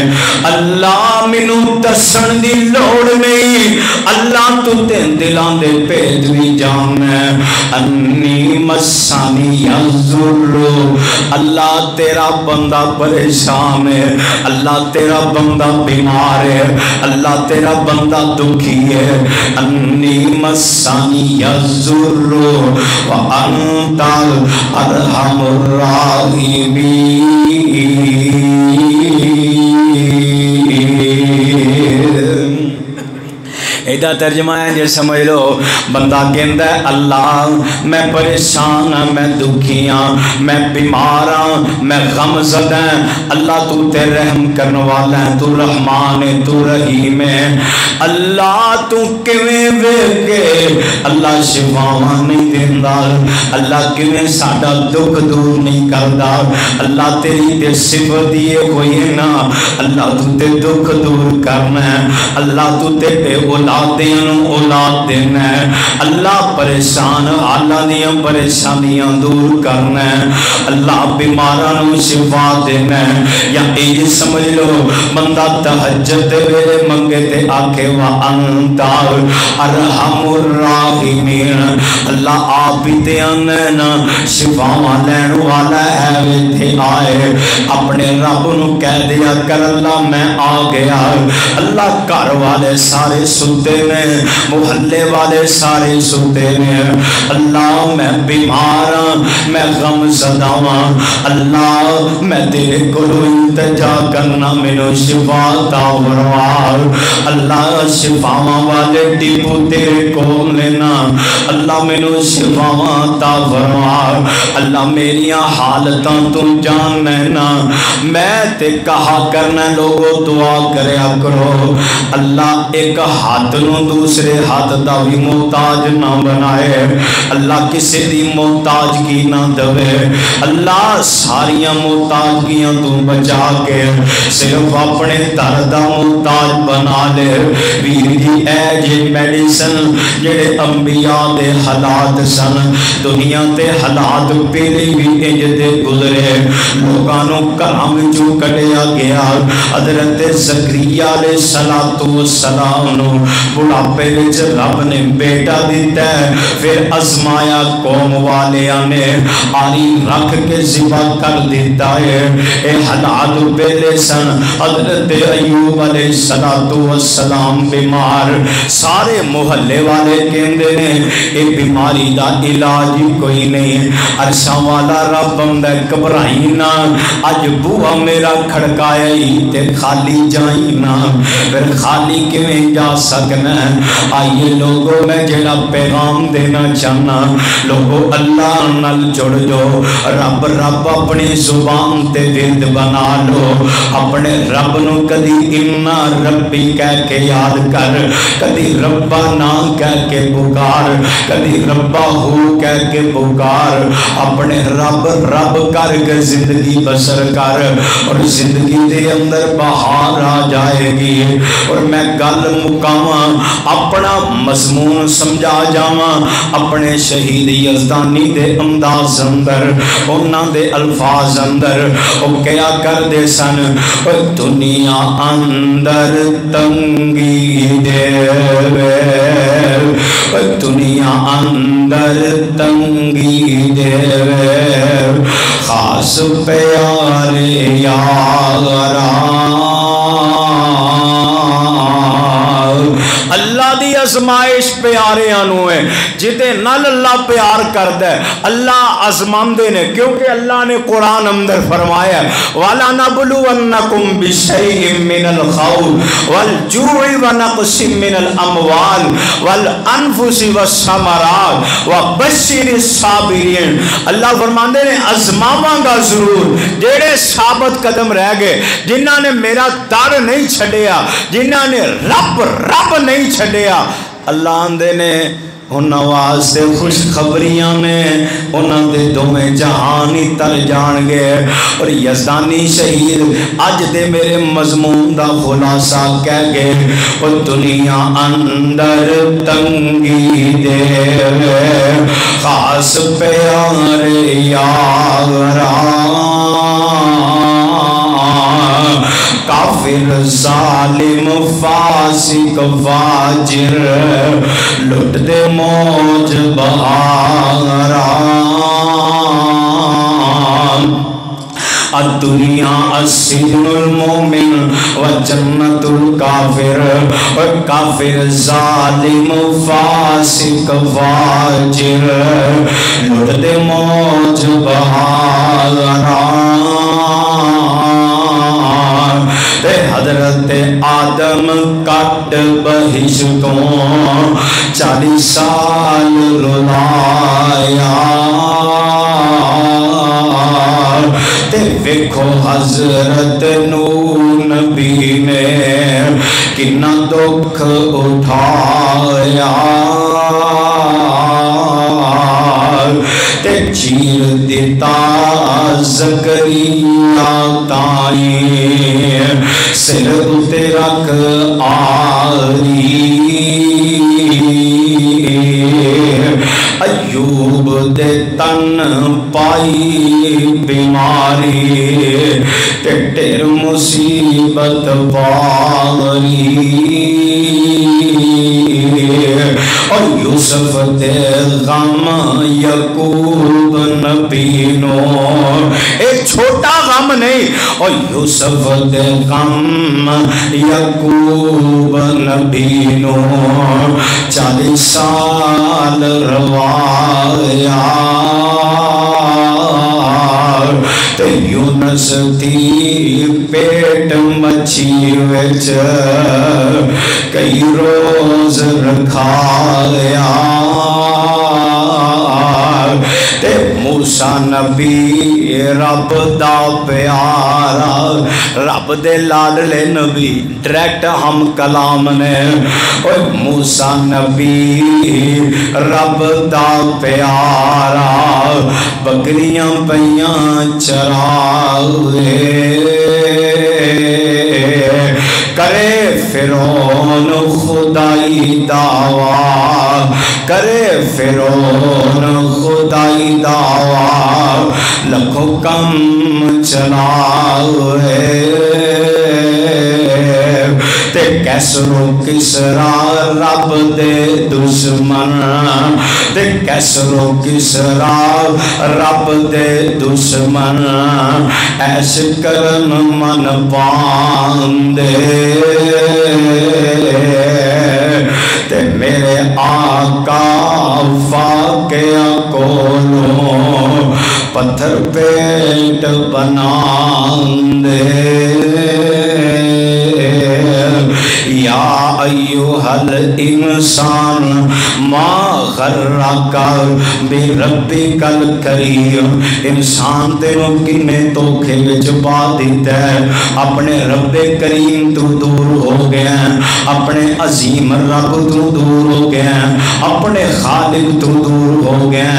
اللہ مینوں دسن دی لوڑ نہیں، اللہ تو تے دلاں دے بھید بھی جاننا ہے۔ انی مسانی الضر، اللہ تیرا بندہ پریشان ہے، اللہ تیرا بندہ بیمار ہے، اللہ تیرا بندہ دکھی ہے۔ انی مسانی الضر وانت ارحم الراحمین۔ ایدہ ترجمہ ہے جے سمجھ لو، بندہ کہندا ہے اللہ میں پریشان ہاں، میں دکھی ہاں، میں بیمار ہاں، میں غم زدہ ہاں، اللہ تو تے رحم کرنے والا ہے، تو رحمان ہے، تو رحیم ہے، اللہ تو کیویں ویکھ کے اللہ شفاواں نہیں دیندا، اللہ کیویں ساڈا دکھ دور نہیں کردا، اللہ تیری تے صفت یہ ہوئی ہے نا، اللہ تو تے دکھ دور کرنا ہے، اللہ تو تے بے اولاد دینا ہے، اللہ پریشان حالاں دیاں پریشانیاں دور کرنا ہے، اللہ بیماراں نوں شفا دینا ہے۔ یا یہ سمجھ لو بندہ تہجد دے ویلے منگے تے آکھے وانت ارحم الراحمین، اللہ آپ ہی تے آنا شفاواں لین والا ہے، ویتھے آئے اپنے رب نوں کہہ دیا کر اللہ میں آ گیا۔ اللہ گھر والے سارے ستے نے محلے والے سارے ستے نے اللہ میں بیمار ہاں میں غم زدہ ہاں اللہ میں تیرے کو التجا کرنا مینوں شفا عطا فرما اللہ شفاواں والے ٹیپو تیرے کو لینا اللہ مینوں شفاواں عطا فرما اللہ میریاں حالتاں تو جاننا نا میں تے کہا کرنا لوگوں دعا کریا کرو اللہ ایک ہاتھ نو دوسرے ہاتھ دا بھی محتاج نہ بنائے اللہ کسی دی محتاج کی نہ دوے اللہ ساریاں محتاجگیاں تو بچا کے صرف اپنے دردہ محتاج بنا لے ویر جی اے جی میڈیسن جڑے انبیاء دے حالات سن دنیا تے حالات پہلے بھی انج دے گزرے لوگانوں کرام جو کٹیا گیا حضرت زکریا علیہ السلام نو بڑھاپے وچ رب نے بیٹا دیتا ہے پھر ازمایا قوم والیاں نے آری رکھ کے ذبح کر دیتا ہے اے حالات پہلے سن حضرت ایوب علیہ السلام بیمار سارے محلے والے کہندے نے اے بیماری دا علاج کوئی نہیں عرشاں والا رب بندہ گھبرائی نہ اج بوہا میرا کھڑکایا ہی تے خالی جائی نہ پھر خالی کیویں جا سکنا آئیے لوگوں میں جڑا پیغام دینا چاہنا لوگوں اللہ نال جڑ جو رب رب اپنی زبان تے ورد بنا لو اپنے رب نو کدی انا ربی کہہ کے یاد کر کدی ربا نا کہہ کے پکار کدی ربا ہو کہہ کے پکار اپنے رب رب کر کے زندگی بسر کر اور زندگی دے اندر بہار آ جائے گی اور میں گل مکاواں اپنا مضمون سمجھا جاواں اپنے شہید یزدانی دے انداز اندر انہاں دے الفاظ اندر او کیا کر دے سن دنیا اندر تنگی دے دنیا اندر تنگی دے خاص پیارے یاران اللہ دی ازمائش پیارے آنو ہے جتے نال اللہ پیار کردہ ہے اللہ ازماندے نے کیونکہ اللہ نے قرآن اندر فرمایا وَلَنَبْلُوَنَّكُمْ بِشَيْءٍ مِّنَ الْخَوْفِ وَالْجُوعِ وَنَقْصٍ مِّنَ الْأَمْوَالِ وَالْأَنفُسِ وَالثَّمَرَاتِ وَبَشِّرِ الصَّابِرِينَ اللہ فرماندے نے ازماواں گا ضرور جیڑے ثابت قدم رہ گئے جنہاں نے میرا در نہیں چھڑیا جنہاں نے رب نہیں چھڑیا اللہ آندے نے انہاں واسطے خوش خبریاں نے انہاں دے دومیں جہانی تر جان گے اور یزدانی شہید اج دے میرے مضمون دا خلاصہ کہہ گے اور دنیا اندر تنگی دے خاص پیارے یاران کافر ظالم فاسق فاجر لٹ دے موج بہاران الدنیا السجن المومن و جنت الکافر و کافر ظالم فاسق فاجر لٹ دے موج بہاران حضرت آدم کٹ بہشتوں 40 سال رلایا تے ویکھو حضرت نور نبی نے کنا دکھ اٹھایا تے چیر دیتا زکریا تائیں سر اتے رکھ آری ایوب دے تن پائی بیماری تے ٹیر مصیبت پاری اور یوسف دے غم یعقوب نبی نو یہ چھوٹا غم نہیں، اور یوسف دے غم یعقوب نبی نو 40 سال روایا، تے یونس دی پیٹ مچھی وچ کئی روز رکھایا، تے موسیٰ نبی رب دا پیارا، رب دے لاڈلے نبی، ڈائریکٹ ہم کلام نے، اوہ موسیٰ نبی رب دا پیارا، بکریاں پیاں چراوے، کرے فرعون خدائی دعویٰ، کرے فرعون خدائی دعویٰ، لکھوں کم چلاوے، تے کیسر و کسرا رب دے دشمن، تے کیسر و کسرا رب دے دشمن، ایس کرن من پاندے، تے میرے آقا فاقیہ کولوں پتھر پیٹ بناندے، یا ایوہ الانسان ما غرک بربک الکریم، انسان تینوں کنے دھوکے وچ پا دیتا ہے، اپنے رب کریم تو دور ہو گیا، اپنے عظیم رب تو دور ہو گیا، اپنے خالق تو دور ہو گیا،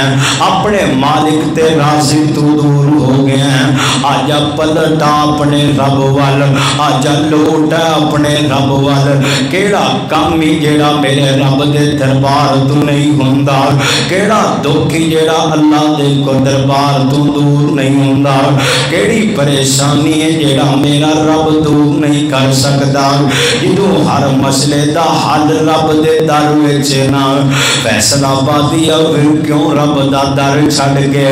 اپنے مالک تے رازق تو دور ہو گیا، آجا پلٹا اپنے رب وال، آجا لوٹا اپنے رب وال، کیڑا کامی جیڑا میرے رب دے دربار تو نہیں ہوندہ، کیڑا دکھی جیڑا اللہ دے کو دربار تو دور نہیں ہوندہ، کیڑی پریشانی ہے جیڑا میرا رب دور نہیں کر سکتا، جدو ہر مسئلے دا حل رب دے در وچنا، فیصلہ بادیا پھر کیوں رب دا در چھڑ کے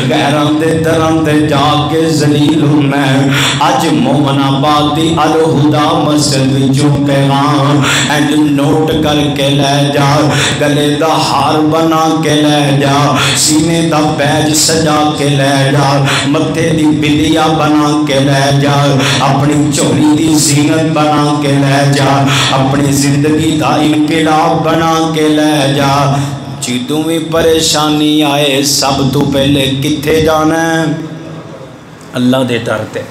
غیران دے دران دے جا کے ذلیل ہونا ہے، آج مومن آبادی الہدا مسجد وچوں پیغام اینڈ نوٹ کر کے لے جا، گلے دا ہار بنا کے لے جا، سینے دا بیج سجا کے لے جا، متھے دی بلیا بنا کے لے جا، اپنی چوری دی زینت بنا کے لے جا، اپنی زندگی دا انقلاب بنا کے لے جا، جدوں بھی پریشانی آئے سب تو پہلے کتھے جانا ہے؟ اللہ دے در تے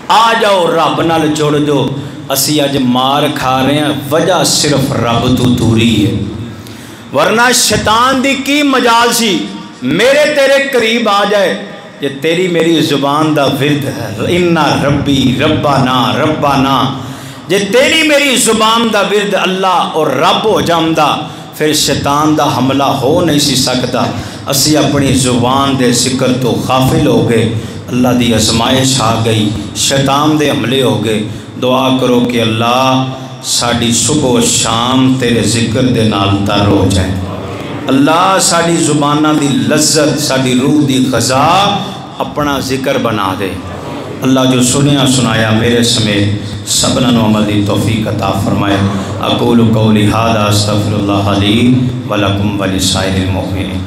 آ جاؤ، رب نال جڑ جو، اسی اج مار کھا رہے ہیں، وجہ صرف رب تو دوری ہے، ورنہ شیطان دی کی مجال سی میرے تیرے قریب آ جائے، یہ تیری میری زبان دا ورد ہے، اِنَّا ربی ربنا ربنا، یہ تیری میری زبان دا ورد اللہ اور رب ہو جامدہ، پھر شیطان دا حملہ ہو نہیں سی سکتا، اسی اپنی زبان دے ذکر تو غافل ہو گئے، اللہ دی آزمائش آ گئی، شیطان دے حملے ہو گئے، دعا کرو کہ اللہ ساڑی صبح و شام تیرے ذکر دے نال تر ہو جائے، اللہ ساڑی زبانہ دی لذت، ساڑی روح دی غذا اپنا ذکر بنا دے، اللہ جو سنیا سنایا میرے سمیت سبنا عمل دی توفیق عطا فرمائے، اقول قولی ھذا استغفر اللہ لی ولکم ولسائر المؤمنین۔